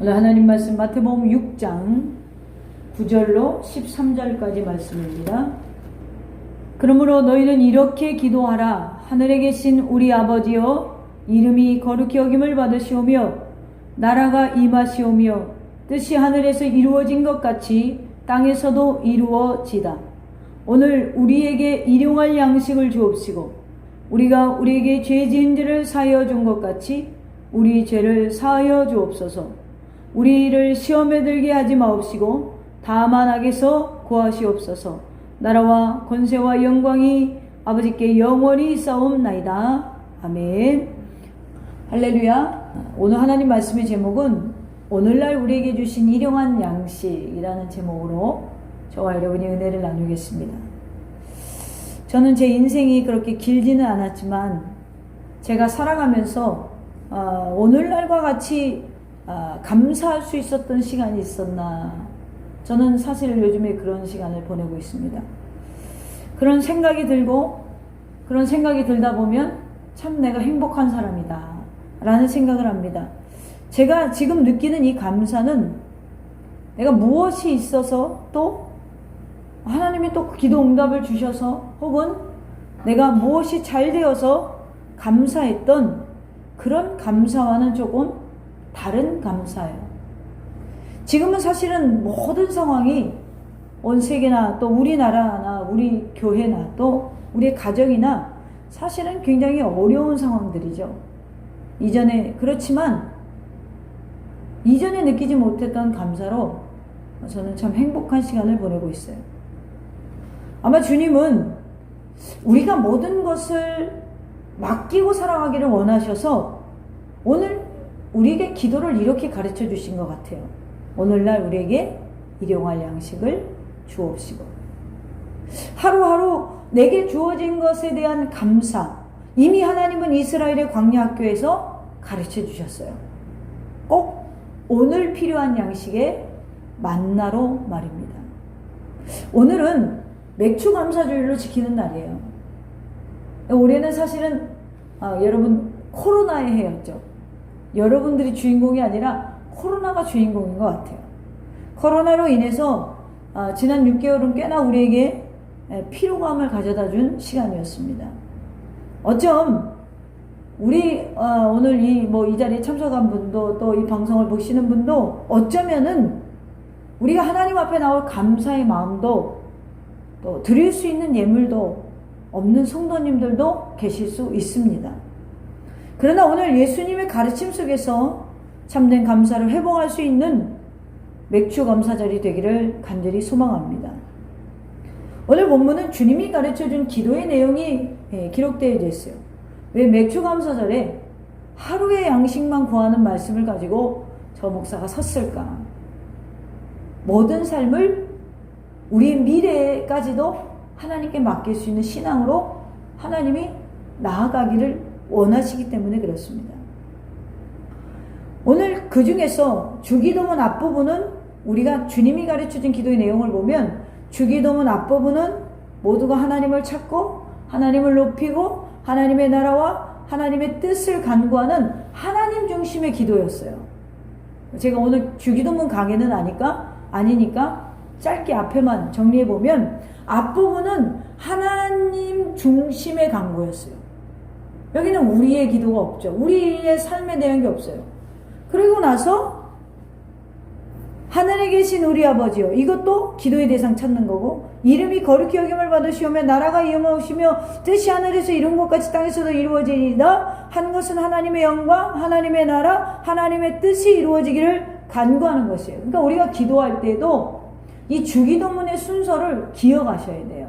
오늘 하나님 말씀 마태복음 6장 9절로 13절까지 말씀입니다. 그러므로 너희는 이렇게 기도하라. 하늘에 계신 우리 아버지여, 이름이 거룩히 여김을 받으시오며 나라가 임하시오며 뜻이 하늘에서 이루어진 것 같이 땅에서도 이루어지다. 오늘 우리에게 일용할 양식을 주옵시고 우리가 우리에게 죄 지은 자를 사하여 준 것 같이 우리 죄를 사하여 주옵소서. 우리를 시험에 들게 하지 마옵시고 다만 악에서 구하시옵소서. 나라와 권세와 영광이 아버지께 영원히 있사옵나이다. 아멘. 할렐루야. 오늘 하나님 말씀의 제목은 오늘날 우리에게 주신 일용한 양식이라는 제목으로 저와 여러분이 은혜를 나누겠습니다. 저는 제 인생이 그렇게 길지는 않았지만 제가 살아가면서 오늘날과 같이 감사할 수 있었던 시간이 있었나. 저는 사실 요즘에 그런 시간을 보내고 있습니다. 그런 생각이 들다 보면 참 내가 행복한 사람이다 라는 생각을 합니다. 제가 지금 느끼는 이 감사는 내가 무엇이 있어서 또 하나님이 또 기도 응답을 주셔서 혹은 내가 무엇이 잘 되어서 감사했던 그런 감사와는 조금 다른 감사예요. 지금은 사실은 모든 상황이 온 세계나 또 우리나라나 우리 교회나 또 우리 가정이나 사실은 굉장히 어려운 상황들이죠. 그렇지만 이전에 느끼지 못했던 감사로 저는 참 행복한 시간을 보내고 있어요. 아마 주님은 우리가 모든 것을 맡기고 살아가기를 원하셔서 오늘 우리에게 기도를 이렇게 가르쳐 주신 것 같아요. 오늘날 우리에게 일용할 양식을 주옵시고. 하루하루 내게 주어진 것에 대한 감사. 이미 하나님은 이스라엘의 광야 학교에서 가르쳐 주셨어요. 꼭 오늘 필요한 양식의 만나로 말입니다. 오늘은 맥주 감사주일로 지키는 날이에요. 올해는 사실은 여러분 코로나의 해였죠. 여러분들이 주인공이 아니라 코로나가 주인공인 것 같아요. 코로나로 인해서 지난 6개월은 꽤나 우리에게 피로감을 가져다 준 시간이었습니다. 어쩜 우리 오늘 이 자리에 참석한 분도 또 이 방송을 보시는 분도 어쩌면은 우리가 하나님 앞에 나올 감사의 마음도 또 드릴 수 있는 예물도 없는 성도님들도 계실 수 있습니다. 그러나 오늘 예수님의 가르침 속에서 참된 감사를 회복할 수 있는 맥주 감사절이 되기를 간절히 소망합니다. 오늘 본문은 주님이 가르쳐준 기도의 내용이 기록되어 있어요. 왜 맥주 감사절에 하루의 양식만 구하는 말씀을 가지고 저 목사가 섰을까? 모든 삶을 우리의 미래까지도 하나님께 맡길 수 있는 신앙으로 하나님이 나아가기를 원하시기 때문에 그렇습니다. 오늘 그 중에서 주기도문 앞부분은 우리가 주님이 가르쳐준 기도의 내용을 보면 주기도문 앞부분은 모두가 하나님을 찾고 하나님을 높이고 하나님의 나라와 하나님의 뜻을 간구하는 하나님 중심의 기도였어요. 제가 오늘 주기도문 강의는 아니니까 짧게 앞에만 정리해보면 앞부분은 하나님 중심의 간구였어요. 여기는 우리의 기도가 없죠. 우리의 삶에 대한 게 없어요. 그리고 나서 하늘에 계신 우리 아버지요. 이것도 기도의 대상 찾는 거고 이름이 거룩히 여김을 받으시오며 나라가 임하시며 뜻이 하늘에서 이룬 것 같이 땅에서도 이루어지리이다. 한 것은 하나님의 영광, 하나님의 나라, 하나님의 뜻이 이루어지기를 간구하는 것이에요. 그러니까 우리가 기도할 때도 이 주기도문의 순서를 기억하셔야 돼요.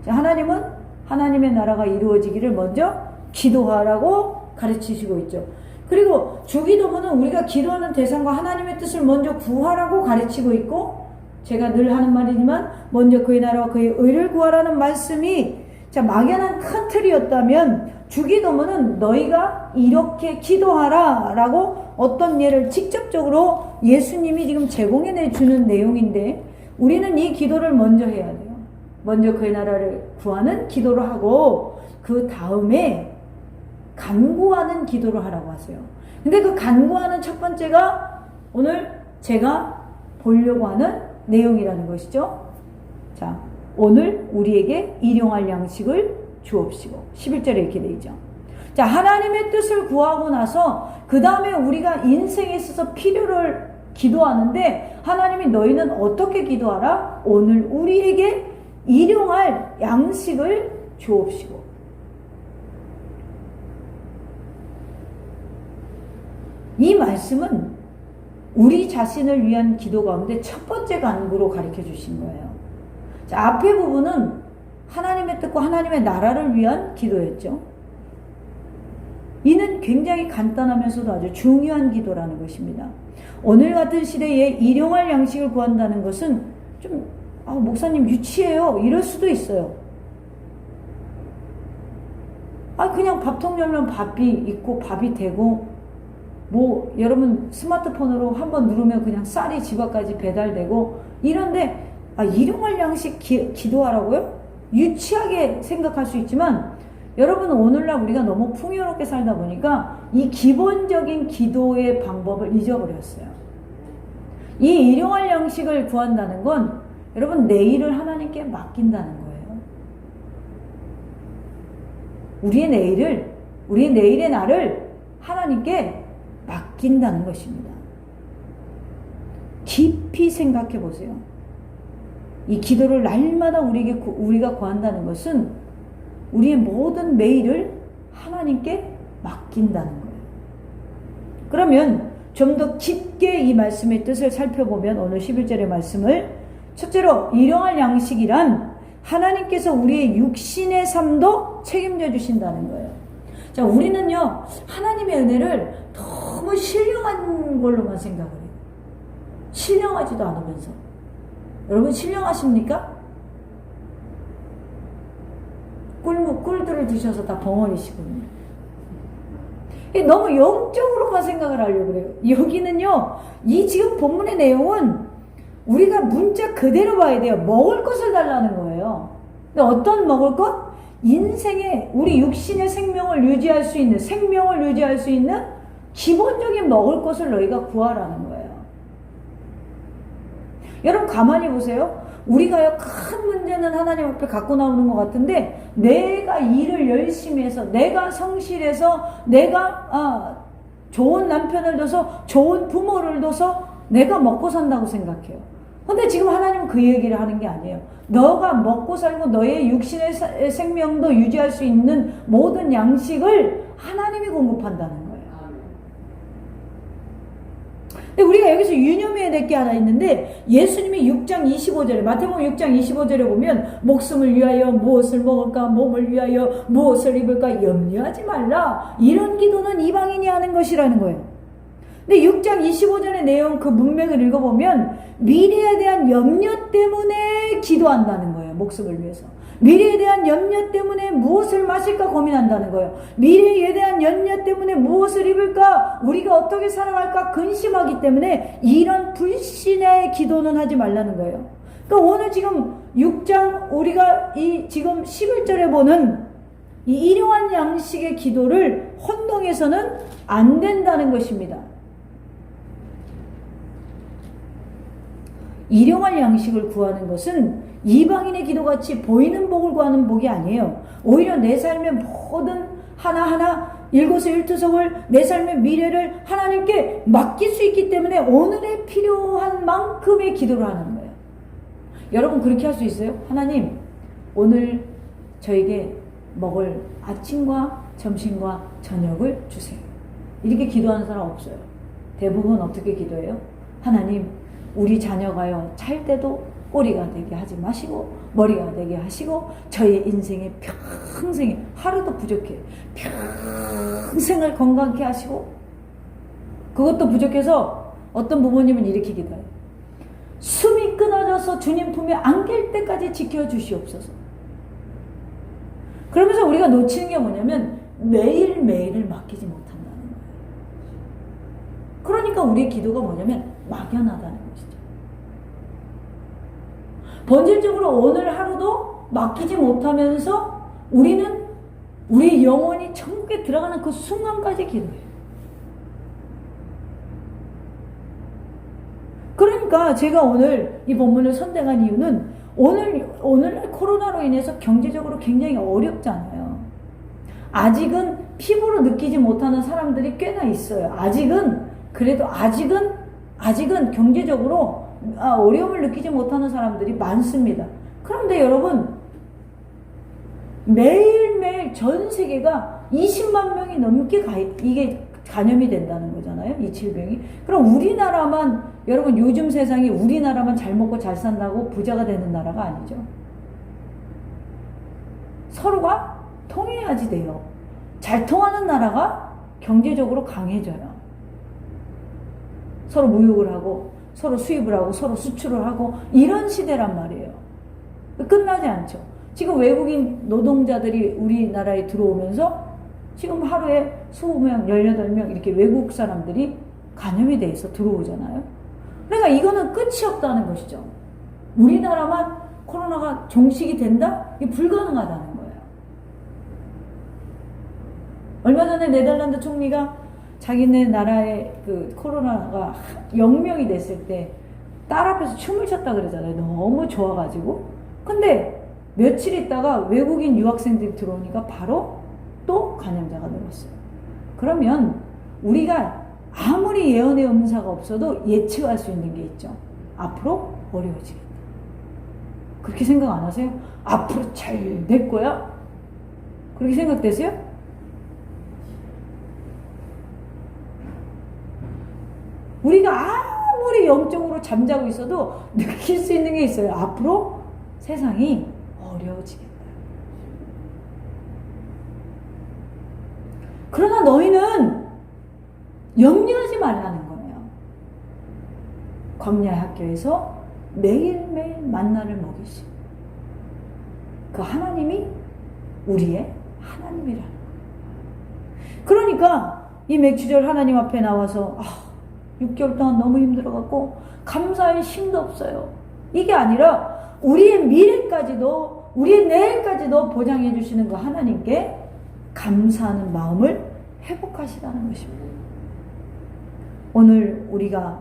하나님은 하나님의 나라가 이루어지기를 먼저 기도하라고 가르치시고 있죠. 그리고 주기도문은 우리가 기도하는 대상과 하나님의 뜻을 먼저 구하라고 가르치고 있고 제가 늘 하는 말이지만 먼저 그의 나라와 그의 의를 구하라는 말씀이 막연한 큰 틀이었다면 주기도문은 너희가 이렇게 기도하라 라고 어떤 예를 직접적으로 예수님이 지금 제공해 주는 내용인데 우리는 이 기도를 먼저 해야 돼요. 먼저 그의 나라를 구하는 기도를 하고 그 다음에 간구하는 기도를 하라고 하세요. 근데 그 간구하는 첫 번째가 오늘 제가 보려고 하는 내용이라는 것이죠. 자, 오늘 우리에게 일용할 양식을 주옵시고 11절에 이렇게 되어 있죠. 자, 하나님의 뜻을 구하고 나서 그 다음에 우리가 인생에 있어서 필요를 기도하는데 하나님이 너희는 어떻게 기도하라? 오늘 우리에게 일용할 양식을 주옵시고. 이 말씀은 우리 자신을 위한 기도 가운데 첫 번째 간구로 가르쳐 주신 거예요. 자, 앞에 부분은 하나님의 뜻과 하나님의 나라를 위한 기도였죠. 이는 굉장히 간단하면서도 아주 중요한 기도라는 것입니다. 오늘 같은 시대에 일용할 양식을 구한다는 것은 좀 목사님 유치해요 이럴 수도 있어요. 그냥 밥통 열면 밥이 있고 밥이 되고 뭐 여러분 스마트폰으로 한번 누르면 그냥 쌀이 집 앞까지 배달되고 이런데 일용할 양식 기도하라고요? 유치하게 생각할 수 있지만 여러분 오늘날 우리가 너무 풍요롭게 살다 보니까 이 기본적인 기도의 방법을 잊어버렸어요. 이 일용할 양식을 구한다는 건 여러분 내일을 하나님께 맡긴다는 거예요. 우리의 내일의 날을 하나님께 맡긴다는 것입니다. 깊이 생각해 보세요. 이 기도를 날마다 우리가 구한다는 것은 우리의 모든 매일을 하나님께 맡긴다는 거예요. 그러면 좀 더 깊게 이 말씀의 뜻을 살펴보면 오늘 11절의 말씀을 첫째로 일용할 양식이란 하나님께서 우리의 육신의 삶도 책임져 주신다는 거예요. 자, 우리는요 하나님의 은혜를 너무 신령한 걸로만 생각을 해요. 신령하지도 않으면서. 여러분 신령하십니까? 꿀들을 드셔서 다 벙어리시군요. 너무 영적으로만 생각을 하려고 그래요. 여기는요, 이 지금 본문의 내용은 우리가 문자 그대로 봐야 돼요. 먹을 것을 달라는 거예요. 근데 어떤 먹을 것? 인생에 우리 육신의 생명을 유지할 수 있는 기본적인 먹을 것을 너희가 구하라는 거예요. 여러분 가만히 보세요. 우리가요 큰 문제는 하나님 앞에 갖고 나오는 것 같은데 내가 일을 열심히 해서 내가 성실해서 내가 좋은 남편을 둬서 좋은 부모를 둬서 내가 먹고 산다고 생각해요. 근데 지금 하나님은 그 얘기를 하는 게 아니에요. 너가 먹고 살고 너의 육신의 생명도 유지할 수 있는 모든 양식을 하나님이 공급한다는 거예요. 근데 우리가 여기서 유념해야 될 게 하나 있는데 예수님이 6장 25절에 마태복음 6장 25절에 보면 목숨을 위하여 무엇을 먹을까 몸을 위하여 무엇을 입을까 염려하지 말라 이런 기도는 이방인이 하는 것이라는 거예요. 근데 6장 25절의 내용 그 문맥을 읽어보면 미래에 대한 염려 때문에 기도한다는 거예요. 목숨을 위해서. 미래에 대한 염려 때문에 무엇을 마실까 고민한다는 거예요. 미래에 대한 염려 때문에 무엇을 입을까 우리가 어떻게 살아갈까 근심하기 때문에 이런 불신의 기도는 하지 말라는 거예요. 그러니까 오늘 지금 6장 우리가 이 지금 11절에 보는 이 일용할 양식의 기도를 혼동해서는 안 된다는 것입니다. 일용할 양식을 구하는 것은 이방인의 기도같이 보이는 복을 구하는 복이 아니에요. 오히려 내 삶의 모든 하나하나 일거수일투족을 내 삶의 미래를 하나님께 맡길 수 있기 때문에 오늘에 필요한 만큼의 기도를 하는 거예요. 여러분 그렇게 할 수 있어요? 하나님 오늘 저에게 먹을 아침과 점심과 저녁을 주세요. 이렇게 기도하는 사람 없어요. 대부분 어떻게 기도해요? 하나님 우리 자녀가요 잘 때도 꼬리가 되게 하지 마시고 머리가 되게 하시고 저의 인생에 평생에 하루도 부족해 평생을 건강케 하시고 그것도 부족해서 어떤 부모님은 이렇게 기도해요. 숨이 끊어져서 주님 품에 안길 때까지 지켜주시옵소서. 그러면서 우리가 놓치는 게 뭐냐면 매일매일을 맡기지 못한다는 거예요. 그러니까 우리의 기도가 뭐냐면 막연하다는 것이죠. 본질적으로 오늘 하루도 맡기지 못하면서 우리는 우리 영혼이 천국에 들어가는 그 순간까지 기도해요. 그러니까 제가 오늘 이 본문을 선택한 이유는 오늘날 코로나로 인해서 경제적으로 굉장히 어렵잖아요. 아직은 피부로 느끼지 못하는 사람들이 꽤나 있어요. 그래도 아직은 경제적으로 어려움을 느끼지 못하는 사람들이 많습니다. 그런데 여러분, 매일매일 전 세계가 20만 명이 넘게 이게 감염이 된다는 거잖아요. 이 질병이. 그럼 여러분 요즘 세상에 우리나라만 잘 먹고 잘 산다고 부자가 되는 나라가 아니죠. 서로가 통해야지 돼요. 잘 통하는 나라가 경제적으로 강해져요. 서로 무역을 하고 서로 수입을 하고 서로 수출을 하고 이런 시대란 말이에요. 끝나지 않죠. 지금 외국인 노동자들이 우리나라에 들어오면서 지금 하루에 20명, 18명 이렇게 외국 사람들이 감염이 돼 있어 들어오잖아요. 그러니까 이거는 끝이 없다는 것이죠. 우리나라만 코로나가 종식이 된다? 이게 불가능하다는 거예요. 얼마 전에 네덜란드 총리가 자기네 나라에 그 코로나가 0명이 됐을 때 딸 앞에서 춤을 췄다 그러잖아요. 너무 좋아가지고. 근데 며칠 있다가 외국인 유학생들이 들어오니까 바로 또 감염자가 늘었어요. 그러면 우리가 아무리 예언의 음사가 없어도 예측할 수 있는 게 있죠. 앞으로 어려워지겠다. 그렇게 생각 안 하세요? 앞으로 잘 될 거야? 그렇게 생각되세요? 우리가 아무리 영적으로 잠자고 있어도 느낄 수 있는 게 있어요. 앞으로 세상이 어려워지겠다. 그러나 너희는 염려하지 말라는 거예요. 광야의 학교에서 매일매일 만나를 먹이시고 그 하나님이 우리의 하나님이라는 거예요. 그러니까 이 맥주절 하나님 앞에 나와서 6개월 동안 너무 힘들어갖고 감사할 힘도 없어요. 이게 아니라 우리의 미래까지도 우리의 내일까지도 보장해 주시는 그 하나님께 감사하는 마음을 회복하시라는 것입니다. 오늘 우리가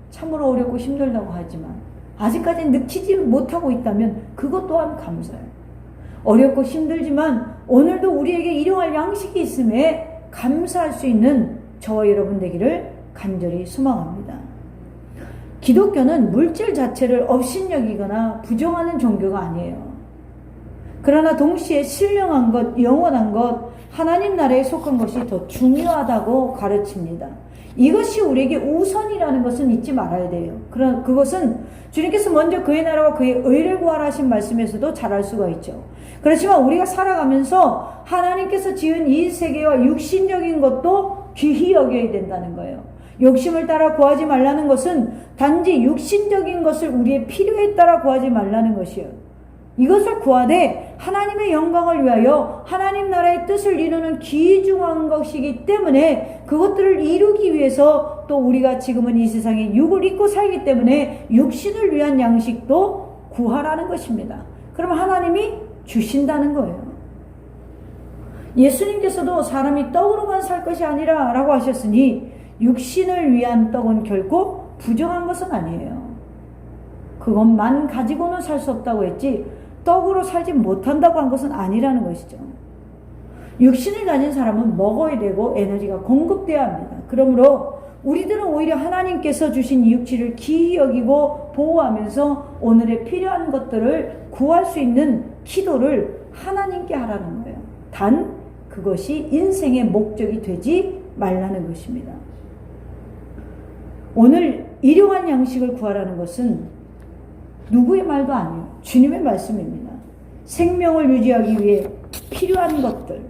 참으로 어렵고 힘들다고 하지만 아직까지 느끼지 못하고 있다면 그것 또한 감사해요. 어렵고 힘들지만 오늘도 우리에게 일용할 양식이 있음에 감사할 수 있는 저와 여러분 되기를 간절히 소망합니다. 기독교는 물질 자체를 업신여기거나 부정하는 종교가 아니에요. 그러나 동시에 신령한 것, 영원한 것, 하나님 나라에 속한 것이 더 중요하다고 가르칩니다. 이것이 우리에게 우선이라는 것은 잊지 말아야 돼요. 그것은 주님께서 먼저 그의 나라와 그의 의를 구하라 하신 말씀에서도 잘 알 수가 있죠. 그렇지만 우리가 살아가면서 하나님께서 지은 이 세계와 육신적인 것도 귀히 여겨야 된다는 거예요. 욕심을 따라 구하지 말라는 것은 단지 육신적인 것을 우리의 필요에 따라 구하지 말라는 것이에요. 이것을 구하되 하나님의 영광을 위하여 하나님 나라의 뜻을 이루는 귀중한 것이기 때문에 그것들을 이루기 위해서 또 우리가 지금은 이 세상에 육을 입고 살기 때문에 육신을 위한 양식도 구하라는 것입니다. 그럼 하나님이 주신다는 거예요. 예수님께서도 사람이 떡으로만 살 것이 아니라 라고 하셨으니 육신을 위한 떡은 결코 부정한 것은 아니에요. 그것만 가지고는 살 수 없다고 했지 떡으로 살지 못한다고 한 것은 아니라는 것이죠. 육신을 가진 사람은 먹어야 되고 에너지가 공급돼야 합니다. 그러므로 우리들은 오히려 하나님께서 주신 이 육체를 귀히 여기고 보호하면서 오늘의 필요한 것들을 구할 수 있는 기도를 하나님께 하라는 거예요. 단 그것이 인생의 목적이 되지 말라는 것입니다. 오늘 일용한 양식을 구하라는 것은 누구의 말도 아니에요. 주님의 말씀입니다. 생명을 유지하기 위해 필요한 것들,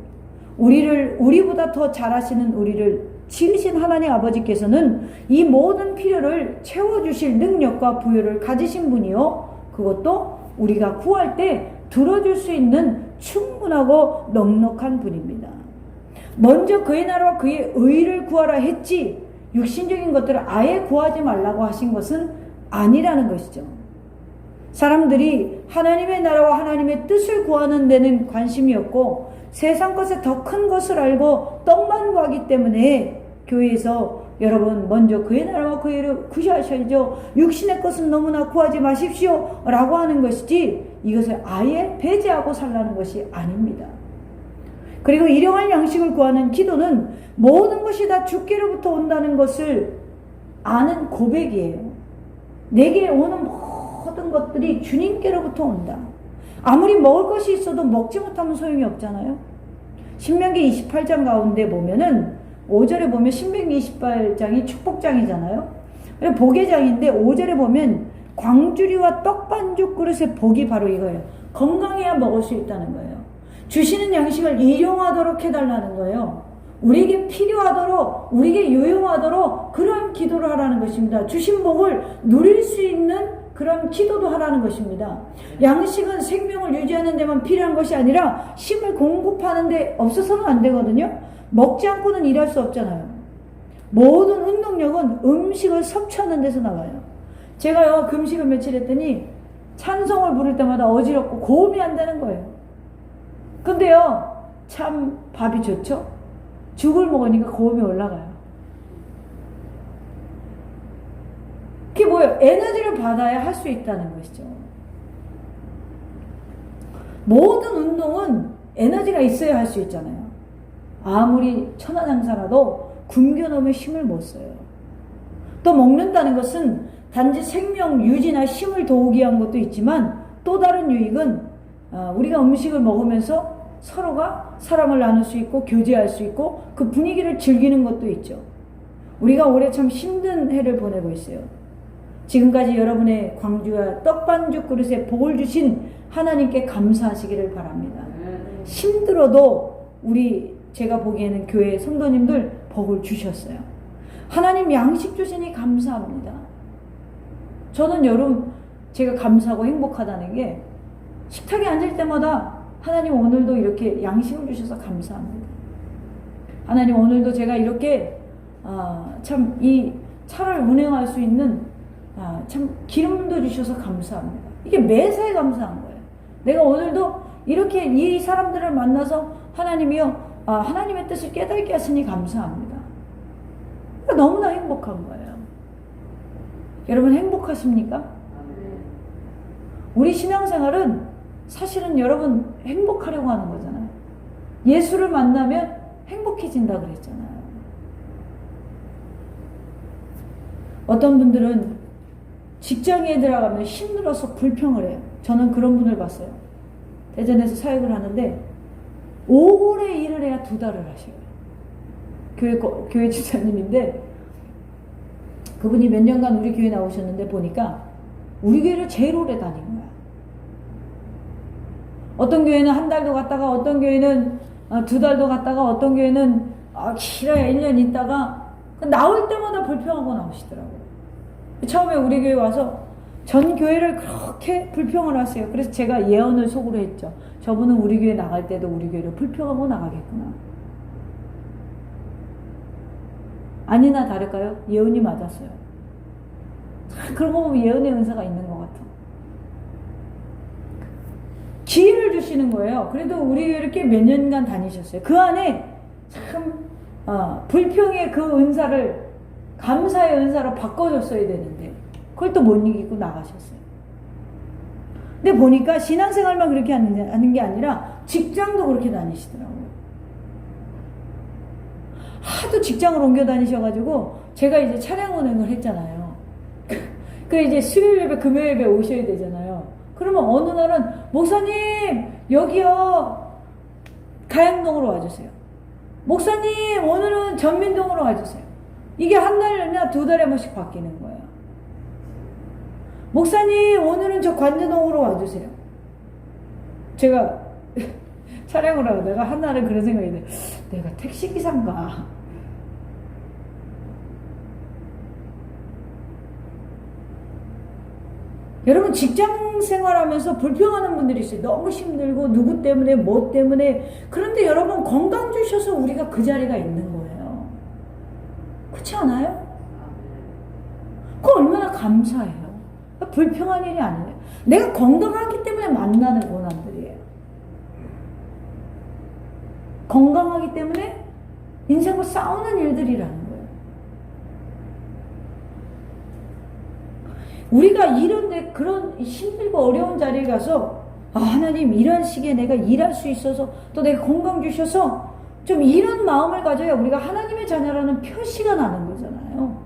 우리보다 더 잘하시는 우리를 지으신 하나님 아버지께서는 이 모든 필요를 채워주실 능력과 부여를 가지신 분이요. 그것도 우리가 구할 때 들어줄 수 있는 충분하고 넉넉한 분입니다. 먼저 그의 나라와 그의 의를 구하라 했지 육신적인 것들을 아예 구하지 말라고 하신 것은 아니라는 것이죠. 사람들이 하나님의 나라와 하나님의 뜻을 구하는 데는 관심이 없고 세상 것에 더 큰 것을 알고 떡만 구하기 때문에 교회에서 여러분 먼저 그의 나라와 그의 일을 구하셔야죠. 육신의 것은 너무나 구하지 마십시오 라고 하는 것이지 이것을 아예 배제하고 살라는 것이 아닙니다. 그리고 일용할 양식을 구하는 기도는 모든 것이 다 주께로부터 온다는 것을 아는 고백이에요. 내게 오는 모든 것들이 주님께로부터 온다. 아무리 먹을 것이 있어도 먹지 못하면 소용이 없잖아요. 신명기 28장 가운데 보면은 5절에 보면 신명기 28장이 축복장이잖아요. 복의장인데 5절에 보면 광주리와 떡반죽 그릇의 복이 바로 이거예요. 건강해야 먹을 수 있다는 거예요. 주시는 양식을 일용하도록 해달라는 거예요. 우리에게 필요하도록, 우리에게 유용하도록 그런 기도를 하라는 것입니다. 주신 복을 누릴 수 있는 그런 기도도 하라는 것입니다. 양식은 생명을 유지하는 데만 필요한 것이 아니라 힘을 공급하는 데 없어서는 안 되거든요. 먹지 않고는 일할 수 없잖아요. 모든 운동력은 음식을 섭취하는 데서 나와요. 제가요 금식을 며칠 했더니 찬송을 부를 때마다 어지럽고 고음이 안 되는 거예요. 근데요 참 밥이 좋죠. 죽을 먹으니까 고음이 올라가요. 그게 뭐예요? 에너지를 받아야 할 수 있다는 것이죠. 모든 운동은 에너지가 있어야 할 수 있잖아요. 아무리 천하장사라도 굶겨놓으면 힘을 못 써요. 또 먹는다는 것은 단지 생명 유지나 힘을 도우기 위한 것도 있지만 또 다른 유익은 우리가 음식을 먹으면서 서로가 사랑을 나눌 수 있고 교제할 수 있고 그 분위기를 즐기는 것도 있죠. 우리가 올해 참 힘든 해를 보내고 있어요. 지금까지 여러분의 광주와 떡반죽 그릇에 복을 주신 하나님께 감사하시기를 바랍니다. 힘들어도 제가 보기에는 교회 성도님들 복을 주셨어요. 하나님 양식 주시니 감사합니다. 저는 여름 제가 감사하고 행복하다는 게 식탁에 앉을 때마다 하나님 오늘도 이렇게 양식을 주셔서 감사합니다. 하나님 오늘도 제가 이렇게 참 이 차를 운행할 수 있는 참 기름도 주셔서 감사합니다. 이게 매사에 감사한 거예요. 내가 오늘도 이렇게 이 사람들을 만나서 하나님이요 하나님의 뜻을 깨닫게 하시니 감사합니다. 그러니까 너무나 행복한 거예요. 여러분 행복하십니까? 우리 신앙생활은 사실은 여러분 행복하려고 하는 거잖아요. 예수를 만나면 행복해진다 그랬잖아요. 어떤 분들은 직장에 들어가면 힘들어서 불평을 해요. 저는 그런 분을 봤어요. 대전에서 사역을 하는데 오래 일을 해야 2달을 하셔요. 교회 집사님인데 그분이 몇 년간 우리 교회 나오셨는데 보니까 우리 교회를 제일 오래 다닌 거야. 어떤 교회는 1달도 갔다가 어떤 교회는 2달도 갔다가 어떤 교회는 길어야 1년 있다가 나올 때마다 불평하고 나오시더라고요. 처음에 우리 교회 와서 전 교회를 그렇게 불평을 하세요. 그래서 제가 예언을 속으로 했죠. 저분은 우리 교회 나갈 때도 우리 교회를 불평하고 나가겠구나. 아니나 다를까요? 예언이 맞았어요. 그런 거 보면 예언의 은사가 있는 것 같아. 기회를 주시는 거예요. 그래도 우리 교회를 꽤 몇 년간 다니셨어요. 그 안에 참 불평의 그 은사를 감사의 은사로 바꿔줬어야 되는데 그걸 또 못 이기고 나가셨어요. 근데 보니까 신앙생활만 그렇게 하는 게 아니라 직장도 그렇게 다니시더라고요. 하도 직장을 옮겨 다니셔가지고 제가 이제 차량 운행을 했잖아요. 그 이제 수요일 예배 금요일 예배 오셔야 되잖아요. 그러면 어느 날은 목사님 여기요 가양동으로 와주세요. 목사님 오늘은 전민동으로 와주세요. 이게 1달이나 2달에 한 번씩 바뀌는 거예요. 목사님 오늘은 저 관제동으로 와주세요. 제가 촬영을 하고 내가 한날은 그런 생각이 돼. 내가 택시기사인가? 여러분 직장 생활하면서 불평하는 분들이 있어요. 너무 힘들고 누구 때문에 뭐 때문에. 그런데 여러분 건강 주셔서 우리가 그 자리가 있는 거예요. 그렇지 않아요? 그거 얼마나 감사해요. 불평한 일이 아니에요. 내가 건강하기 때문에 만나는 고난들이에요. 건강하기 때문에 인생과 싸우는 일들이라는 거예요. 우리가 이런데 그런 힘들고 어려운 자리에 가서 하나님 이런 시기에 내가 일할 수 있어서 또 내가 건강 주셔서 좀 이런 마음을 가져야 우리가 하나님의 자녀라는 표시가 나는 거잖아요.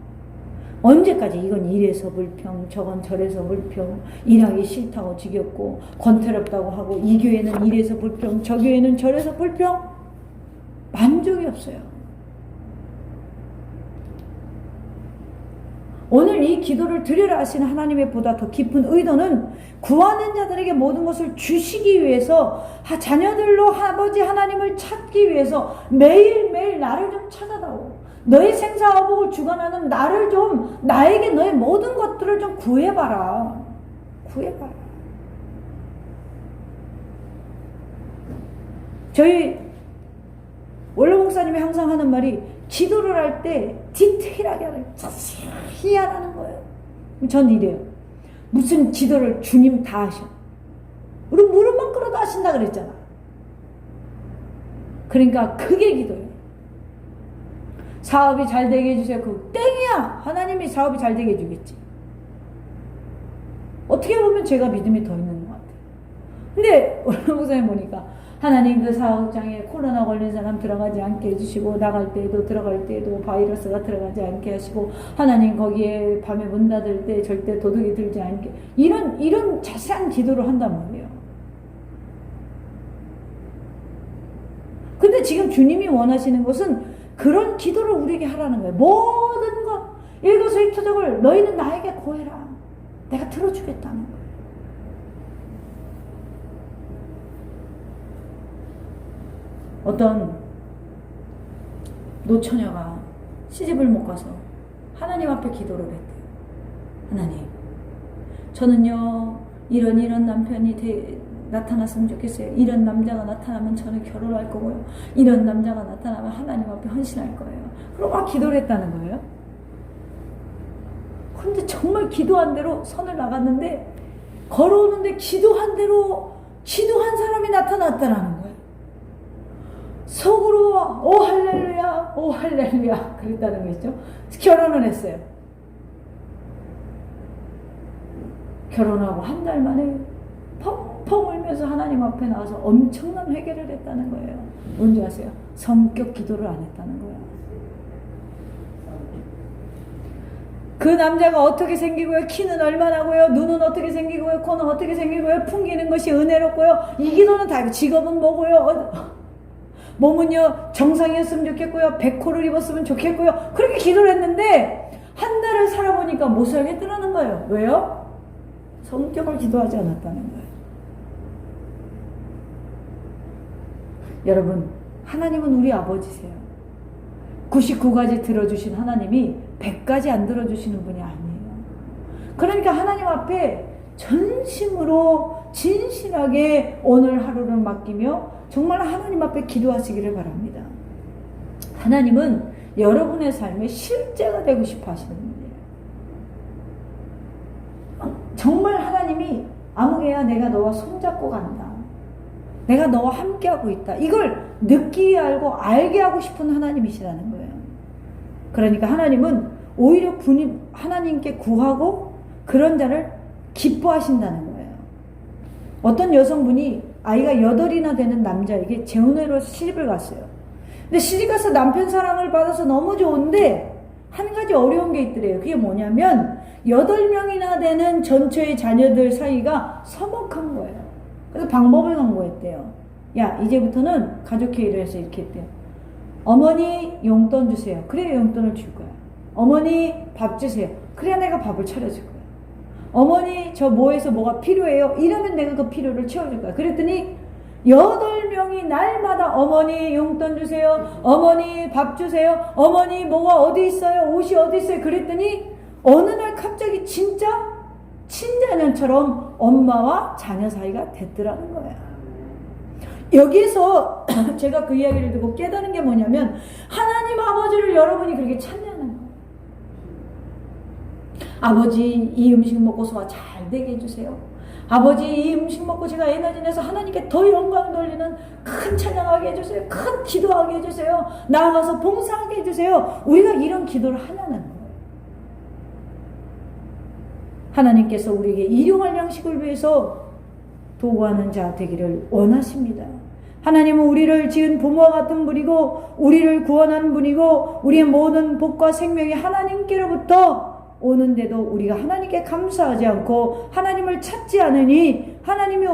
언제까지 이건 이래서 불평, 저건 저래서 불평, 일하기 싫다고 지겹고 권태롭다고 하고 이 교회는 이래서 불평, 저 교회는 저래서 불평, 만족이 없어요. 오늘 이 기도를 드리라 하시는 하나님의 보다 더 깊은 의도는 구하는 자들에게 모든 것을 주시기 위해서 자녀들로 아버지 하나님을 찾기 위해서 매일매일 나를 좀 찾아다오. 너의 생사화복을 주관하는 나를 좀, 나에게 너의 모든 것들을 좀 구해봐라. 구해봐라. 저희 원로 목사님이 항상 하는 말이 기도를 할 때 디테일하게 하라, 자세히 하라는 거예요. 전 이래요. 무슨 기도를 주님 다 하셔. 우리 무릎만 꿇어도 하신다 그랬잖아. 그러니까 크게 기도해요. 사업이 잘 되게 해주세요. 그 땡이야. 하나님이 사업이 잘 되게 해주겠지. 어떻게 보면 제가 믿음이 더 있는 것 같아요. 근데 원로 목사님 보니까 하나님 그 사업장에 코로나 걸린 사람 들어가지 않게 해주시고 나갈 때에도 들어갈 때에도 바이러스가 들어가지 않게 하시고 하나님 거기에 밤에 문 닫을 때 절대 도둑이 들지 않게 이런 자세한 기도를 한단 말이에요. 근데 지금 주님이 원하시는 것은 그런 기도를 우리에게 하라는 거예요. 모든 것 일거수일투족을 너희는 나에게 고해라. 내가 들어주겠다는 거예요. 어떤 노처녀가 시집을 못 가서 하나님 앞에 기도를 했대요. 하나님, 저는요 이런 남편이 나타났으면 좋겠어요. 이런 남자가 나타나면 저는 결혼할 거고요. 이런 남자가 나타나면 하나님 앞에 헌신할 거예요. 그러고 막 기도를 했다는 거예요. 근데 정말 기도한 대로 선을 나갔는데 걸어오는데 기도한 대로 기도한 사람이 나타났다는 거예요. 속으로 오 할렐루야 오 할렐루야 그랬다는 거죠. 결혼을 했어요. 결혼하고 한 달 만에 펑펑 울면서 하나님 앞에 나와서 엄청난 회개를 했다는 거예요. 뭔지 아세요? 성격 기도를 안 했다는 거예요. 그 남자가 어떻게 생기고요, 키는 얼마나고요, 눈은 어떻게 생기고요, 코는 어떻게 생기고요, 풍기는 것이 은혜롭고요, 이 기도는 다 직업은 뭐고요, 몸은요 정상이었으면 좋겠고요, 백호를 입었으면 좋겠고요. 그렇게 기도를 했는데 한 달을 살아보니까 못 살겠더라는 거예요. 왜요? 성격을 기도하지 않았다는 거예요. 여러분, 하나님은 우리 아버지세요. 99가지 들어주신 하나님이 100가지 안 들어주시는 분이 아니에요. 그러니까 하나님 앞에 전심으로 진실하게 오늘 하루를 맡기며 정말 하나님 앞에 기도하시기를 바랍니다. 하나님은 여러분의 삶의 실제가 되고 싶어 하시는 분이에요. 정말 하나님이 아무개야 내가 너와 손잡고 간다. 내가 너와 함께하고 있다. 이걸 느끼게 알고 알게 하고 싶은 하나님이시라는 거예요. 그러니까 하나님은 오히려 하나님께 구하고 그런 자를 기뻐하신다는 거예요. 어떤 여성분이 아이가 8이나 되는 남자에게 재혼으로 시집을 갔어요. 근데 시집가서 남편 사랑을 받아서 너무 좋은데 한 가지 어려운 게 있더래요. 그게 뭐냐면 8명이나 되는 전처의 자녀들 사이가 서먹한 거예요. 그래서 방법을 강구했대요. 야, 이제부터는 가족회의를 해서 이렇게 했대요. 어머니 용돈 주세요. 그래야 용돈을 줄 거야. 어머니 밥 주세요. 그래야 내가 밥을 차려줄 거야. 어머니 저 뭐해서 뭐가 필요해요. 이러면 내가 그 필요를 채워줄 거야. 그랬더니 8명이 날마다 어머니 용돈 주세요. 어머니 밥 주세요. 어머니 뭐가 어디 있어요. 옷이 어디 있어요. 그랬더니 어느 날 갑자기 진짜 친자녀처럼 엄마와 자녀 사이가 됐더라는 거야. 여기에서 제가 그 이야기를 듣고 깨달은 게 뭐냐면 하나님 아버지를 여러분이 그렇게 찬양하는 거예요. 아버지 이 음식 먹고 소화 잘 되게 해주세요. 아버지 이 음식 먹고 제가 에너지 내서 하나님께 더 영광 돌리는 큰 찬양하게 해주세요. 큰 기도하게 해주세요. 나아가서 봉사하게 해주세요. 우리가 이런 기도를 하냐는 거예요. 하나님께서 우리에게 일용할 양식을 위해서 도구하는 자 되기를 원하십니다. 하나님은 우리를 지은 부모와 같은 분이고 우리를 구원한 분이고 우리의 모든 복과 생명이 하나님께로부터 오는데도 우리가 하나님께 감사하지 않고 하나님을 찾지 않으니 하나님이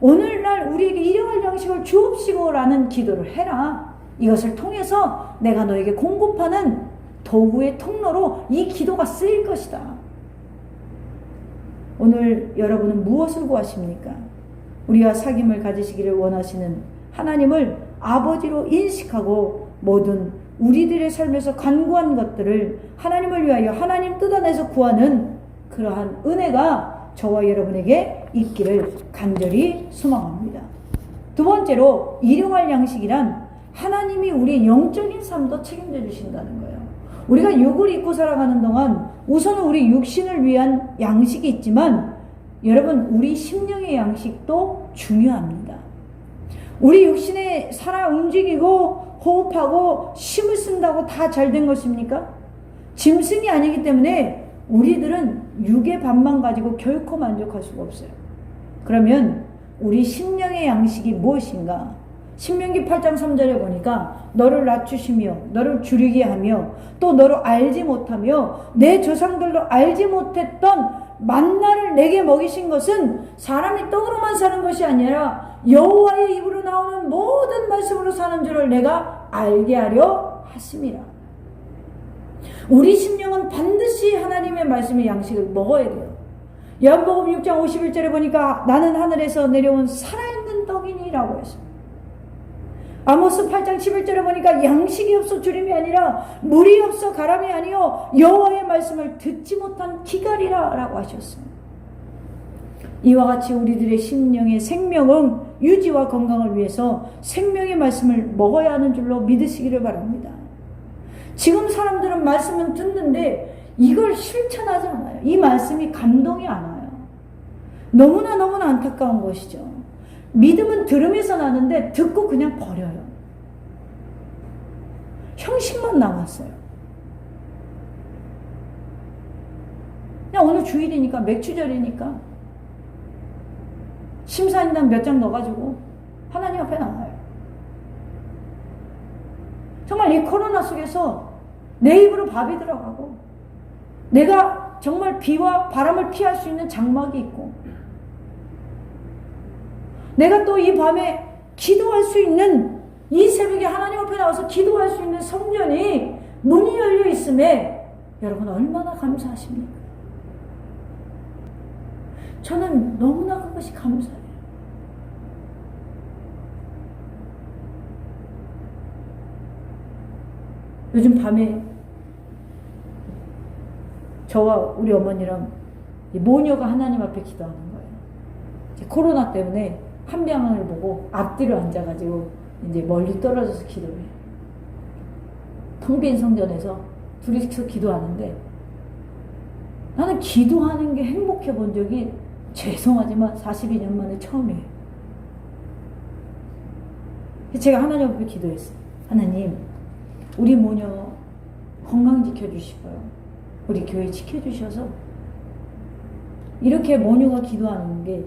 오늘날 우리에게 일용할 양식을 주옵시고라는 기도를 해라. 이것을 통해서 내가 너에게 공급하는 도구의 통로로 이 기도가 쓰일 것이다. 오늘 여러분은 무엇을 구하십니까? 우리와 사귐을 가지시기를 원하시는 하나님을 아버지로 인식하고 모든 우리들의 삶에서 간구한 것들을 하나님을 위하여 하나님 뜻 안에서 구하는 그러한 은혜가 저와 여러분에게 있기를 간절히 소망합니다. 두 번째로 일용할 양식이란 하나님이 우리의 영적인 삶도 책임져 주신다는 거예요. 우리가 육을 입고 살아가는 동안 우선은 우리 육신을 위한 양식이 있지만 여러분 우리 심령의 양식도 중요합니다. 우리 육신에 살아 움직이고 호흡하고 힘을 쓴다고 다 잘된 것입니까? 짐승이 아니기 때문에 우리들은 육의 밥만 가지고 결코 만족할 수가 없어요. 그러면 우리 심령의 양식이 무엇인가? 신명기 8장 3절에 보니까 너를 낮추시며 너를 줄이게 하며 또 너를 알지 못하며 내 조상들도 알지 못했던 만나를 내게 먹이신 것은 사람이 떡으로만 사는 것이 아니라 여호와의 입으로 나오는 모든 말씀으로 사는 줄을 내가 알게 하려 하심이라. 우리 심령은 반드시 하나님의 말씀의 양식을 먹어야 돼요. 요한복음 6장 51절에 보니까 나는 하늘에서 내려온 살아있는 떡이니라고 했어요. 아모스 8장 11절에 보니까 양식이 없어 주림이 아니라 물이 없어 가람이 아니요 여호와의 말씀을 듣지 못한 기갈이라 라고 하셨어요. 이와 같이 우리들의 심령의 생명은 유지와 건강을 위해서 생명의 말씀을 먹어야 하는 줄로 믿으시기를 바랍니다. 지금 사람들은 말씀은 듣는데 이걸 실천하지 않아요. 이 말씀이 감동이 안 와요. 너무나 안타까운 것이죠. 믿음은 들음에서 나는데 듣고 그냥 버려요. 형식만 남았어요. 그냥 오늘 주일이니까 맥주절이니까 심사인단 몇 장 넣어가지고 하나님 앞에 나와요. 정말 이 코로나 속에서 내 입으로 밥이 들어가고 내가 정말 비와 바람을 피할 수 있는 장막이 있고 내가 또 이 밤에 기도할 수 있는 이 새벽에 하나님 앞에 나와서 기도할 수 있는 성전이 문이 열려 있음에 여러분 얼마나 감사하십니까? 저는 너무나 그것이 감사해요. 요즘 밤에 저와 우리 어머니랑 모녀가 하나님 앞에 기도하는 거예요. 이제 코로나 때문에 한 방을 보고 앞뒤로 앉아가지고 이제 멀리 떨어져서 기도를 해요. 텅 빈 성전에서 둘이서 기도하는데 나는 기도하는 게 행복해 본 적이 죄송하지만 42년 만에 처음이에요. 제가 하나님 앞에 기도했어요. 하나님, 우리 모녀 건강 지켜주시고요. 우리 교회 지켜주셔서 이렇게 모녀가 기도하는 게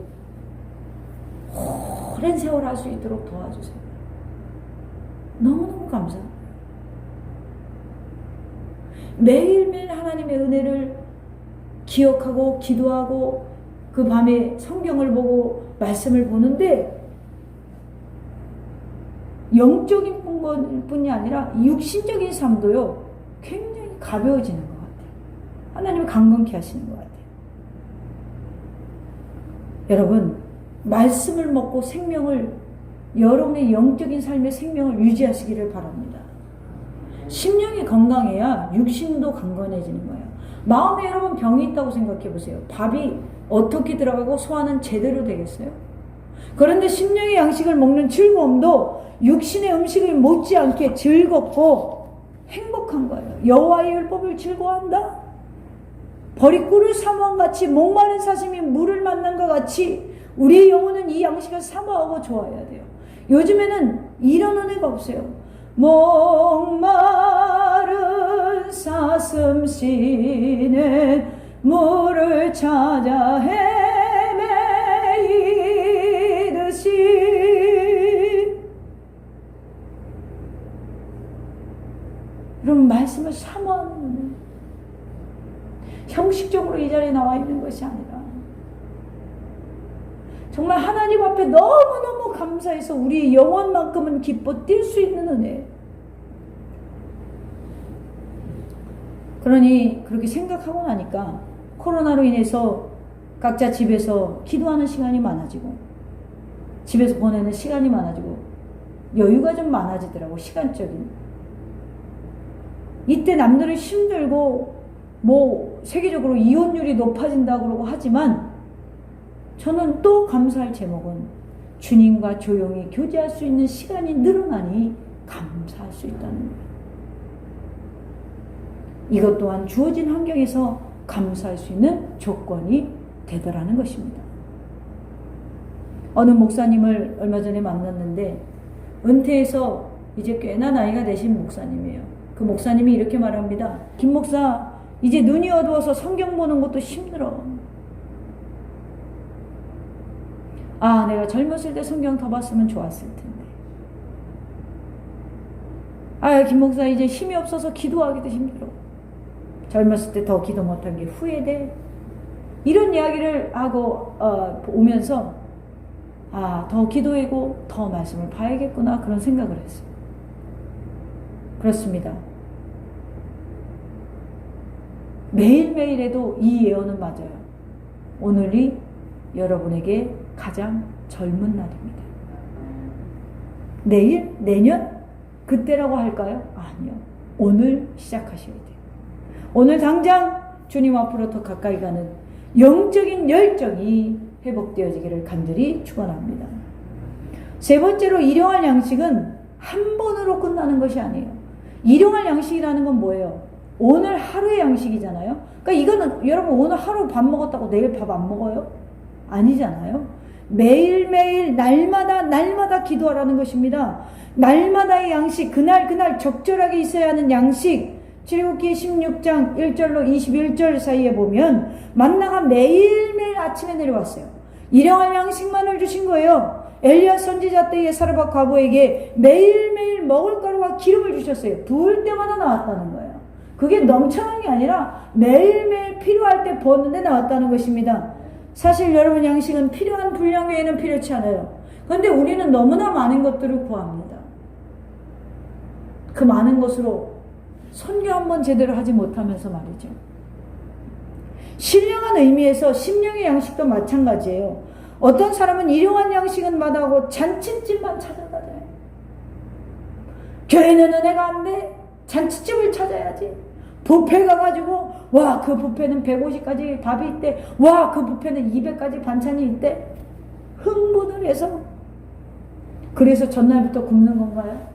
오랜 세월 할 수 있도록 도와주세요. 너무너무 감사합니다. 매일매일 하나님의 은혜를 기억하고 기도하고 그 밤에 성경을 보고 말씀을 보는데 영적인 뿐이 아니라 육신적인 삶도요 굉장히 가벼워지는 것 같아요. 하나님이 강건케 하시는 것 같아요. 여러분 말씀을 먹고 생명을 여러분의 영적인 삶의 생명을 유지하시기를 바랍니다. 심령이 건강해야 육신도 강건해지는 거예요. 마음에 여러분 병이 있다고 생각해 보세요. 밥이 어떻게 들어가고 소화는 제대로 되겠어요? 그런데 심령의 양식을 먹는 즐거움도 육신의 음식을 못지않게 즐겁고 행복한 거예요. 여호와의 율법을 즐거워한다? 벌이 꿀을 사모한 같이 목마른 사슴이 물을 만난 것 같이 우리의 영혼은 이 양식을 사모하고 좋아해야 돼요. 요즘에는 이런 은혜가 없어요. 목마른 사슴 씨는 물을 찾아 헤매이듯이. 여러분, 말씀을 사모하는, 형식적으로 이 자리에 나와 있는 것이 아니라 정말 하나님 앞에 너무너무 감사해서 우리 영혼만큼은 기뻐 뛸 수 있는 은혜. 그러니 그렇게 생각하고 나니까 코로나로 인해서 각자 집에서 기도하는 시간이 많아지고 집에서 보내는 시간이 많아지고 여유가 좀 많아지더라고, 시간적인. 이때 남들은 힘들고 뭐 세계적으로 이혼율이 높아진다고 그러고 하지만 저는 또 감사할 제목은 주님과 조용히 교제할 수 있는 시간이 늘어나니 감사할 수 있다는 거예요. 이것 또한 주어진 환경에서 감사할 수 있는 조건이 되더라는 것입니다. 어느 목사님을 얼마 전에 만났는데 은퇴해서 이제 꽤나 나이가 되신 목사님이에요. 그 목사님이 이렇게 말합니다. 김 목사, 이제 눈이 어두워서 성경 보는 것도 힘들어. 아, 내가 젊었을 때 성경 더 봤으면 좋았을 텐데. 아, 김 목사, 이제 힘이 없어서 기도하기도 힘들어. 젊었을 때 더 기도 못한 게 후회돼. 이런 이야기를 하고 오면서 아, 더 기도하고 더 말씀을 봐야겠구나, 그런 생각을 했어요. 그렇습니다. 매일매일에도 이 예언은 맞아요. 오늘이 여러분에게 가장 젊은 날입니다. 내일? 내년? 그때라고 할까요? 아니요. 오늘 시작하셔야 돼요. 오늘 당장 주님 앞으로 더 가까이 가는 영적인 열정이 회복되어지기를 간절히 축원합니다. 세 번째로, 일용할 양식은 한 번으로 끝나는 것이 아니에요. 일용할 양식이라는 건 뭐예요? 오늘 하루의 양식이잖아요. 그러니까 이거는 여러분 오늘 하루 밥 먹었다고 내일 밥 안 먹어요? 아니잖아요. 매일매일 날마다 기도하라는 것입니다. 날마다의 양식, 그날 적절하게 있어야 하는 양식. 출애굽기 16장 1절로 21절 사이에 보면 만나가 매일매일 아침에 내려왔어요. 일용할 양식만을 주신 거예요. 엘리야 선지자 때의 사르밧 과부에게 매일매일 먹을 가루와 기름을 주셨어요. 부을 때마다 나왔다는 거예요. 그게 넘쳐난 게 아니라 매일매일 필요할 때 부었는데 나왔다는 것입니다. 사실 여러분, 양식은 필요한 분량 외에는 필요치 않아요. 그런데 우리는 너무나 많은 것들을 구합니다. 그 많은 것으로 선교 한번 제대로 하지 못하면서 말이죠. 신령한 의미에서 심령의 양식도 마찬가지예요. 어떤 사람은 일용한 양식은 마다하고 잔칫집만 찾아다녀요. 교회는 은혜가 안 돼. 잔칫집을 찾아야지. 뷔페 가가지고 와, 그 뷔페는 150가지 밥이 있대. 와, 그 뷔페는 200가지 반찬이 있대. 흥분을 해서. 그래서 전날부터 굶는 건가요?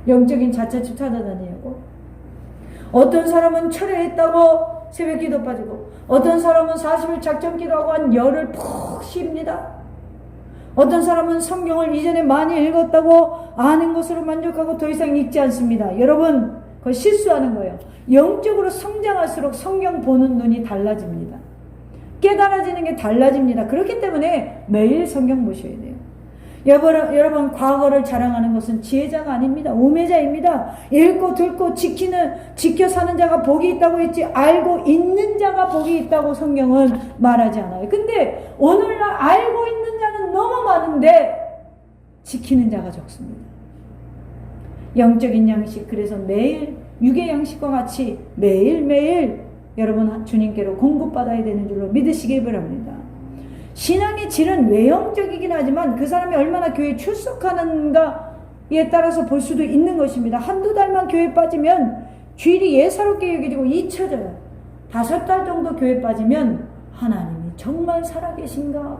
영적인 자체집 찾아다니고. 어떤 사람은 철회했다고 새벽 기도 빠지고, 어떤 사람은 40일 작전 기도하고 한 열흘 푹 쉽니다. 어떤 사람은 성경을 이전에 많이 읽었다고 아는 것으로 만족하고 더 이상 읽지 않습니다. 여러분, 그거 실수하는 거예요. 영적으로 성장할수록 성경 보는 눈이 달라집니다. 깨달아지는 게 달라집니다. 그렇기 때문에 매일 성경 보셔야 돼요. 여러분, 과거를 자랑하는 것은 지혜자가 아닙니다. 우매자입니다. 읽고 듣고 지켜 사는 자가 복이 있다고 했지, 알고 있는 자가 복이 있다고 성경은 말하지 않아요. 근데 오늘날 알고 있는 자는 너무 많은데 지키는 자가 적습니다. 영적인 양식, 그래서 매일 육의 양식과 같이 매일매일 여러분 주님께로 공급받아야 되는 줄로 믿으시기 바랍니다. 신앙의 질은 외형적이긴 하지만 그 사람이 얼마나 교회에 출석하는가에 따라서 볼 수도 있는 것입니다. 한두 달만 교회 빠지면 주일이 예사롭게 여겨지고 잊혀져요. 5달 정도 교회 빠지면 하나님이 정말 살아계신가?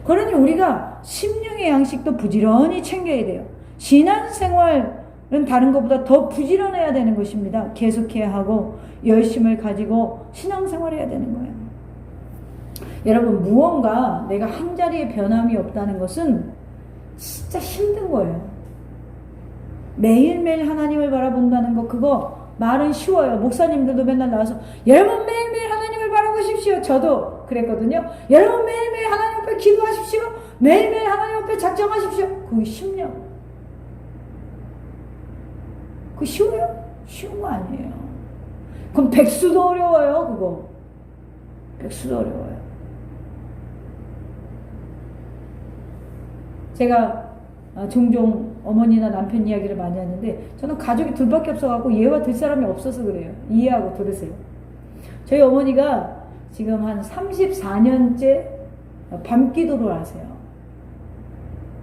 그러니 우리가 심령의 양식도 부지런히 챙겨야 돼요. 신앙생활은 다른 것보다 더 부지런해야 되는 것입니다. 계속해야 하고 열심을 가지고 신앙생활해야 되는 거예요. 여러분, 무언가 내가 한 자리에 변함이 없다는 것은 진짜 힘든 거예요. 매일매일 하나님을 바라본다는 거, 그거 말은 쉬워요. 목사님들도 맨날 나와서 여러분 매일매일 하나님을 바라보십시오. 저도 그랬거든요. 여러분 매일매일 하나님 앞에 기도하십시오. 매일매일 하나님 앞에 작정하십시오. 그게 쉽냐고. 그거 쉬워요? 쉬운 거 아니에요. 그럼 백수도 어려워요. 그거 백수도 어려워요. 제가 종종 어머니나 남편 이야기를 많이 하는데 저는 가족이 둘밖에 없어갖고 이해와 들 사람이 없어서 그래요. 이해하고 들으세요. 저희 어머니가 지금 한 34년째 밤기도를 하세요.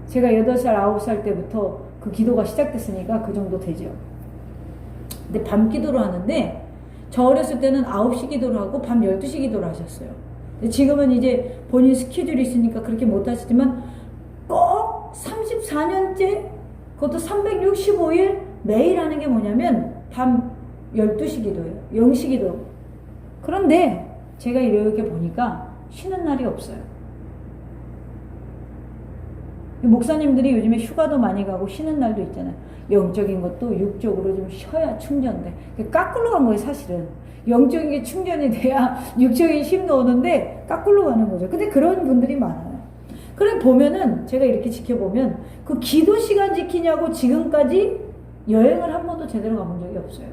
제가 8살, 9살 때부터 그 기도가 시작됐으니까 그 정도 되죠. 근데 밤기도를 하는데 저 어렸을 때는 9시 기도를 하고 밤 12시 기도를 하셨어요. 근데 지금은 이제 본인 스케줄이 있으니까 그렇게 못 하시지만 꼭 34년째 그것도 365일 매일 하는 게 뭐냐면 밤 12시 기도예요. 0시 기도. 그런데 제가 이렇게 보니까 쉬는 날이 없어요. 목사님들이 요즘에 휴가도 많이 가고 쉬는 날도 있잖아요. 영적인 것도 육적으로 좀 쉬어야 충전돼. 까꿀로 간 거예요, 사실은. 영적인 게 충전이 돼야 육적인 힘도 오는데 까꿀로 가는 거죠. 근데 그런 분들이 많아요. 그래 보면은 제가 이렇게 지켜보면 그 기도 시간 지키냐고 지금까지 여행을 한 번도 제대로 가본 적이 없어요.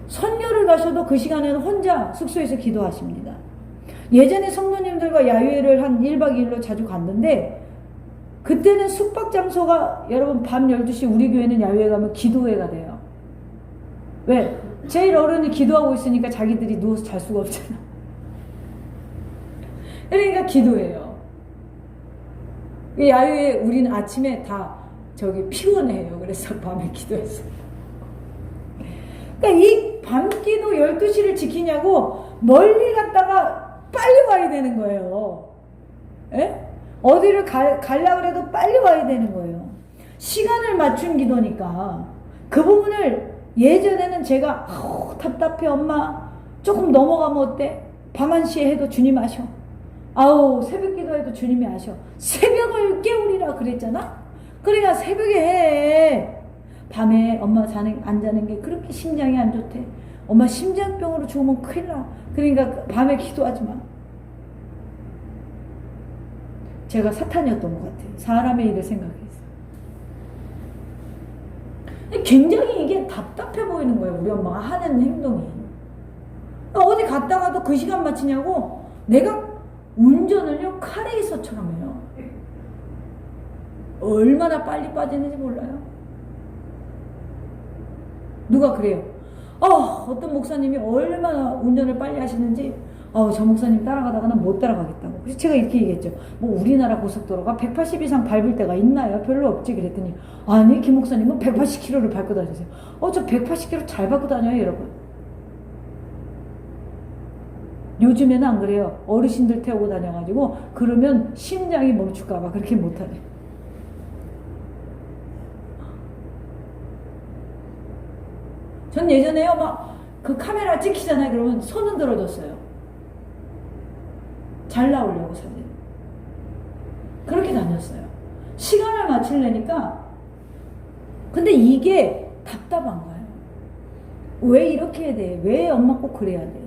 선교를 가셔도 그 시간에는 혼자 숙소에서 기도하십니다. 예전에 성도님들과 야유회를 한 1박 2일로 자주 갔는데 그때는 숙박 장소가 여러분 밤 12시 우리 교회는 야유회 가면 기도회가 돼요. 왜? 제일 어른이 기도하고 있으니까 자기들이 누워서 잘 수가 없잖아. 그러니까 기도해요. 야유회 우리는 아침에 다 피곤해요. 그래서 밤에 기도했어요. 그러니까 이 밤기도 12시를 지키냐고 멀리 갔다가 빨리 와야 되는 거예요. 에? 어디를 가려고 해도 빨리 와야 되는 거예요. 시간을 맞춘 기도니까 그 부분을 예전에는 제가 답답해 엄마 조금 넘어가면 어때? 밤 1시에 해도 주님 아셔. 새벽 기도해도 주님이 아셔. 새벽을 깨우리라 그랬잖아. 그러니까 새벽에 해. 밤에 엄마 안 자는 게 그렇게 심장이 안 좋대. 엄마 심장병으로 죽으면 큰일 나. 그러니까 밤에 기도하지 마. 제가 사탄이었던 것 같아요. 사람의 일을 생각해서. 굉장히 이게 답답해 보이는 거예요. 우리 엄마가 하는 행동이. 어디 갔다가도 그 시간 맞추냐고 내가 운전을요 카레이서처럼 해요. 얼마나 빨리 빠지는지 몰라요. 누가 그래요. 어떤 목사님이 얼마나 운전을 빨리 하시는지 저 목사님 따라가다가는 못 따라가겠다고. 그래서 제가 이렇게 얘기했죠. 우리나라 고속도로가 180 이상 밟을 때가 있나요? 별로 없지. 그랬더니 아니 김 목사님은 180km를 밟고 다니세요. 저 180km 잘 밟고 다녀요 여러분. 요즘에는 안 그래요. 어르신들 태우고 다녀가지고 그러면 심장이 멈출까봐 그렇게 못하네. 전 예전에요 그 카메라 찍히잖아요. 그러면 손 흔들어줬어요. 잘 나오려고 사진. 그렇게 다녔어요. 시간을 맞추려니까. 근데 이게 답답한 거예요. 왜 이렇게 해야 돼? 왜 엄마 꼭 그래야 돼?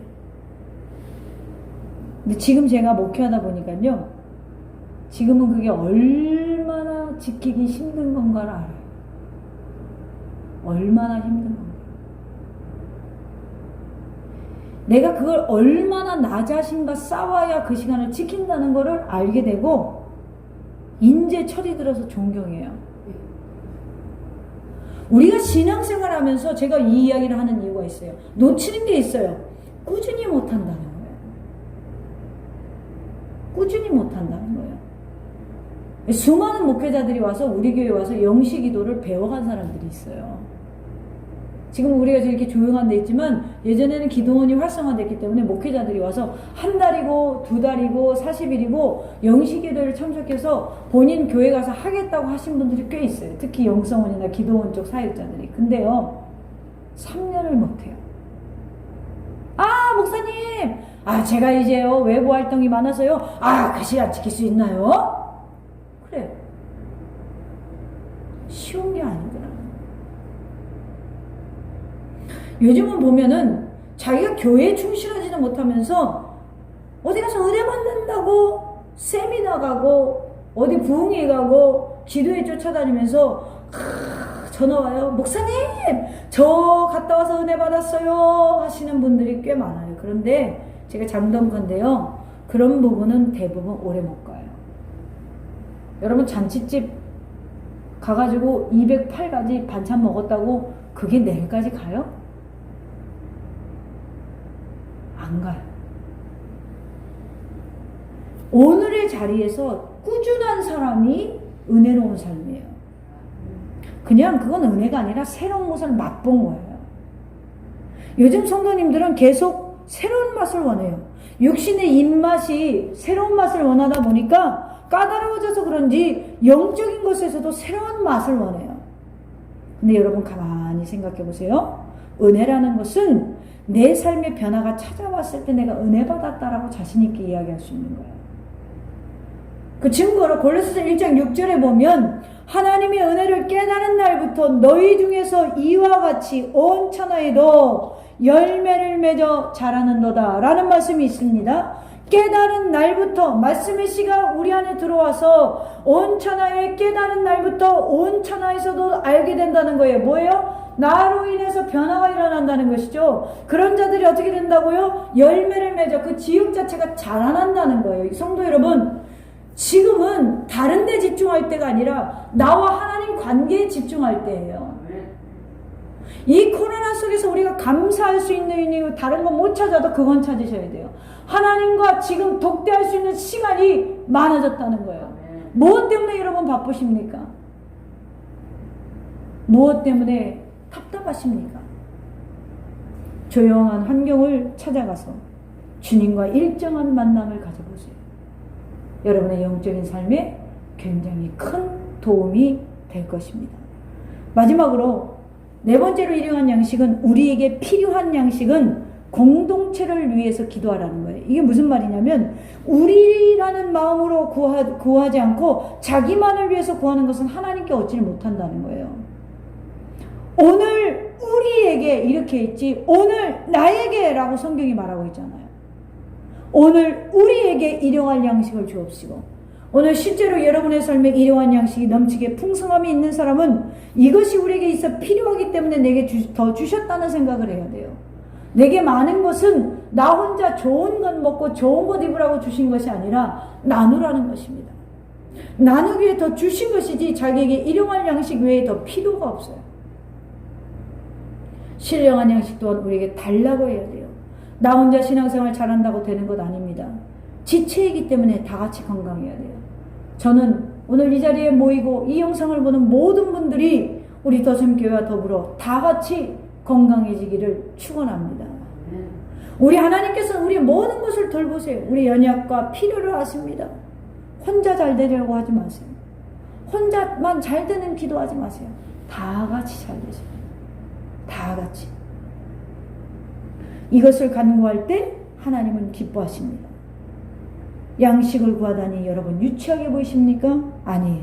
근데 지금 제가 목회하다 보니까요. 지금은 그게 얼마나 지키기 힘든 건가를 알아요. 얼마나 힘든 건가. 내가 그걸 얼마나 나 자신과 싸워야 그 시간을 지킨다는 거를 알게 되고 인제 철이 들어서 존경해요. 우리가 신앙생활 하면서 제가 이 이야기를 하는 이유가 있어요. 놓치는 게 있어요. 꾸준히 못한다는 거예요. 꾸준히 못한다는 거예요. 수많은 목회자들이 와서 우리 교회에 와서 영시 기도를 배워간 사람들이 있어요. 지금 우리가 이렇게 조용한 데 있지만 예전에는 기도원이 활성화됐기 때문에 목회자들이 와서 한 달이고 두 달이고 40일이고 영시 기도를 참석해서 본인 교회 가서 하겠다고 하신 분들이 꽤 있어요. 특히 영성원이나 기도원 쪽 사역자들이. 근데요 3년을 못해요. 목사님 제가 이제요 외부 활동이 많아서요 그 시간 지킬 수 있나요? 그래 쉬운 게 아니구나. 요즘은 보면은 자기가 교회에 충실하지도 못하면서 어디 가서 은혜 받는다고 세미나 가고 어디 부흥회 가고 기도회 쫓아다니면서 전화 와요. 목사님 저 갔다 와서 은혜 받았어요 하시는 분들이 꽤 많아요. 그런데 제가 장담컨대요, 그런 부분은 대부분 오래 못 가요. 여러분 잔치집 가가지고 208가지 반찬 먹었다고 그게 내일까지 가요? 안 가요. 오늘의 자리에서 꾸준한 사람이 은혜로운 삶이에요. 그냥 그건 은혜가 아니라 새로운 것을 맛본 거예요. 요즘 성도님들은 계속 새로운 맛을 원해요. 육신의 입맛이 새로운 맛을 원하다 보니까 까다로워져서 그런지 영적인 것에서도 새로운 맛을 원해요. 근데 여러분 가만히 생각해 보세요. 은혜라는 것은 내 삶의 변화가 찾아왔을 때 내가 은혜 받았다라고 자신 있게 이야기할 수 있는 거예요. 그 증거로 골로새서 1장 6절에 보면 하나님의 은혜를 깨달은 날부터 너희 중에서 이와 같이 온 천하에도 열매를 맺어 자라는도다 라는 말씀이 있습니다. 깨달은 날부터 말씀의 씨가 우리 안에 들어와서 온 천하에 깨달은 날부터 온 천하에서도 알게 된다는 거예요. 뭐예요? 나로 인해서 변화가 일어난다는 것이죠. 그런 자들이 어떻게 된다고요? 열매를 맺어 그 지육 자체가 자라난다는 거예요. 성도 여러분, 지금은 다른 데 집중할 때가 아니라 나와 하나님 관계에 집중할 때예요. 이 코로나 속에서 우리가 감사할 수 있는 이유, 다른 건 못 찾아도 그건 찾으셔야 돼요. 하나님과 지금 독대할 수 있는 시간이 많아졌다는 거예요. 무엇 때문에 여러분 바쁘십니까? 무엇 때문에 답답하십니까? 조용한 환경을 찾아가서 주님과 일정한 만남을 가져보세요. 여러분의 영적인 삶에 굉장히 큰 도움이 될 것입니다. 마지막으로 네 번째로 일용한 양식은, 우리에게 필요한 양식은 공동체를 위해서 기도하라는 거예요. 이게 무슨 말이냐면 우리라는 마음으로 구하지 않고 자기만을 위해서 구하는 것은 하나님께 얻지를 못한다는 거예요. 오늘 우리에게 이렇게 있지 오늘 나에게 라고 성경이 말하고 있잖아요. 오늘 우리에게 일용할 양식을 주옵시고, 오늘 실제로 여러분의 삶에 일용한 양식이 넘치게 풍성함이 있는 사람은 이것이 우리에게 있어 필요하기 때문에 내게 더 주셨다는 생각을 해야 돼요. 내게 많은 것은 나 혼자 좋은 것 먹고 좋은 것 입으라고 주신 것이 아니라 나누라는 것입니다. 나누기에 더 주신 것이지 자기에게 일용할 양식 외에 더 필요가 없어요. 신령한 양식 또한 우리에게 달라고 해야 돼요. 나 혼자 신앙생활 잘한다고 되는 것 아닙니다. 지체이기 때문에 다 같이 건강해야 돼요. 저는 오늘 이 자리에 모이고 이 영상을 보는 모든 분들이 우리 더샘교회와 더불어 다 같이 건강해지기를 축원합니다. 우리 하나님께서는 우리 모든 것을 돌보세요. 우리 연약과 필요를 아십니다. 혼자 잘 되려고 하지 마세요. 혼자만 잘 되는 기도하지 마세요. 다 같이 잘 되세요. 다 같이. 이것을 간구할 때 하나님은 기뻐하십니다. 양식을 구하다니 여러분 유치하게 보이십니까? 아니에요.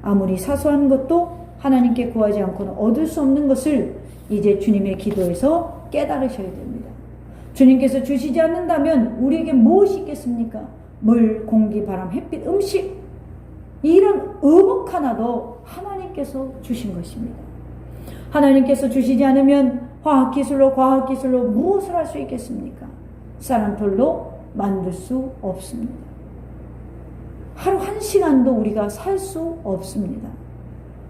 아무리 사소한 것도 하나님께 구하지 않고는 얻을 수 없는 것을 이제 주님의 기도에서 깨달으셔야 됩니다. 주님께서 주시지 않는다면 우리에게 무엇이 있겠습니까? 물, 공기, 바람, 햇빛, 음식, 이런 의복 하나도 하나님께서 주신 것입니다. 하나님께서 주시지 않으면 과학기술로 무엇을 할 수 있겠습니까? 쌀한톨로 만들 수 없습니다. 하루 한 시간도 우리가 살 수 없습니다.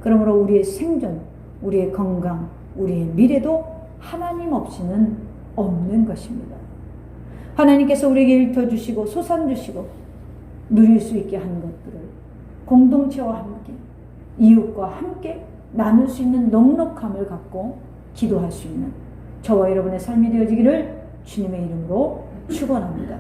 그러므로 우리의 생존, 우리의 건강, 우리의 미래도 하나님 없이는 없는 것입니다. 하나님께서 우리에게 일터주시고 소산주시고 누릴 수 있게 한 것들을 공동체와 함께, 이웃과 함께 나눌 수 있는 넉넉함을 갖고 기도할 수 있는 저와 여러분의 삶이 되어지기를 주님의 이름으로 축원합니다.